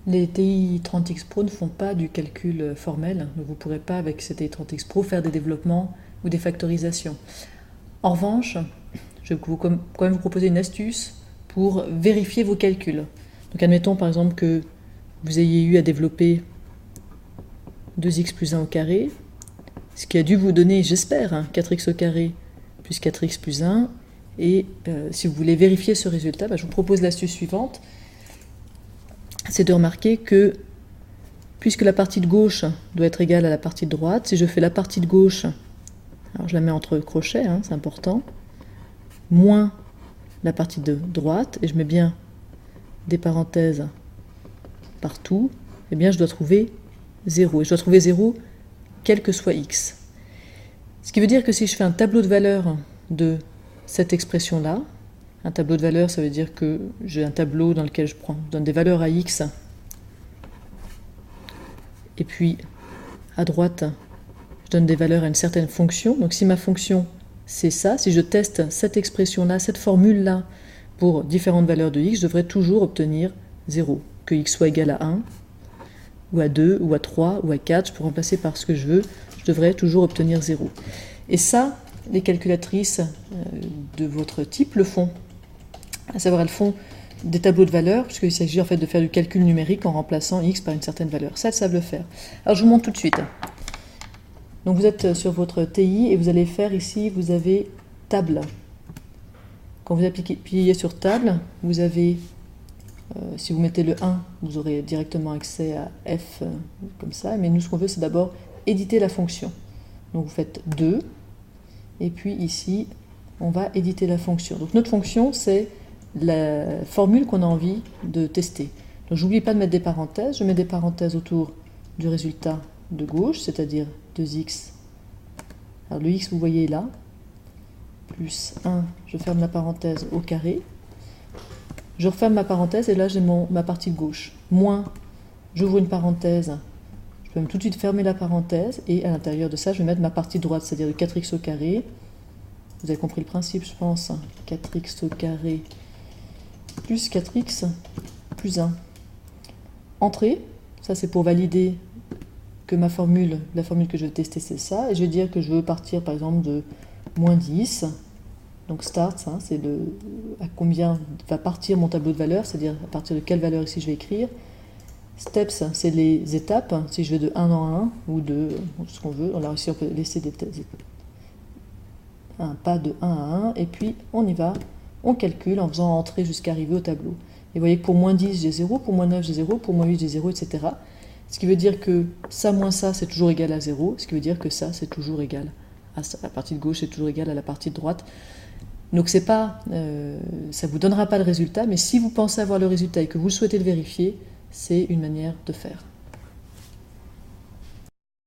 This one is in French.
Les TI 30X Pro ne font pas du calcul formel, donc vous ne pourrez pas avec ces TI 30X Pro faire des développements ou des factorisations. En revanche, je vais quand même vous proposer une astuce pour vérifier vos calculs. Donc admettons par exemple que vous ayez eu à développer 2x plus 1 au carré, ce qui a dû vous donner, j'espère, 4x au carré plus 4x plus 1. Et si vous voulez vérifier ce résultat, je vous propose l'astuce suivante. C'est de remarquer que, puisque la partie de gauche doit être égale à la partie de droite, si je fais la partie de gauche, alors je la mets entre crochets, c'est important, moins la partie de droite, et je mets bien des parenthèses partout, eh bien je dois trouver 0. Et je dois trouver 0 quel que soit x. Ce qui veut dire que si je fais un tableau de valeurs de cette expression-là, un tableau de valeurs, ça veut dire que j'ai un tableau dans lequel je donne des valeurs à x, et puis à droite, je donne des valeurs à une certaine fonction. Donc si ma fonction, c'est ça, si je teste cette expression-là, cette formule-là, pour différentes valeurs de x, je devrais toujours obtenir 0. Que x soit égal à 1, ou à 2, ou à 3, ou à 4, je peux remplacer par ce que je veux, je devrais toujours obtenir 0. Et ça, les calculatrices de votre type le font. À savoir, elles font des tableaux de valeurs, puisqu'il s'agit en fait de faire du calcul numérique en remplaçant x par une certaine valeur. Ça, elles savent le faire. Alors, je vous montre tout de suite. Donc, vous êtes sur votre TI et vous allez faire ici, vous avez table. Quand vous appuyez sur table, vous avez, si vous mettez le 1, vous aurez directement accès à f, comme ça. Mais nous, ce qu'on veut, c'est d'abord éditer la fonction. Donc, vous faites 2. Et puis ici, on va éditer la fonction. Donc, notre fonction, c'est la formule qu'on a envie de tester. Donc j'oublie pas de mettre des parenthèses, je mets des parenthèses autour du résultat de gauche, c'est-à-dire 2x. Alors le x, vous voyez là, plus 1, je ferme la parenthèse au carré. Je referme ma parenthèse et là j'ai ma partie de gauche. Moins, j'ouvre une parenthèse, je peux même tout de suite fermer la parenthèse et à l'intérieur de ça, je vais mettre ma partie de droite, c'est-à-dire le 4x au carré. Vous avez compris le principe, je pense. 4x au carré plus 4x plus 1. Entrée, ça c'est pour valider que la formule que je vais tester c'est ça, et je vais dire que je veux partir par exemple de moins 10, donc start, c'est à combien va partir mon tableau de valeurs, c'est-à-dire à partir de quelle valeur ici je vais écrire. Steps, c'est les étapes, si je vais de 1 en 1, ou de ce qu'on veut, alors ici on peut laisser un pas de 1 à 1, et puis on y va. On calcule en faisant entrer jusqu'à arriver au tableau. Et vous voyez que pour moins 10, j'ai 0, pour moins 9, j'ai 0, pour moins 8, j'ai 0, etc. Ce qui veut dire que ça moins ça, c'est toujours égal à 0, ce qui veut dire que ça, c'est toujours égal à ça. La partie de gauche, c'est toujours égal à la partie de droite. Donc c'est pas, ça ne vous donnera pas le résultat, mais si vous pensez avoir le résultat et que vous souhaitez le vérifier, c'est une manière de faire.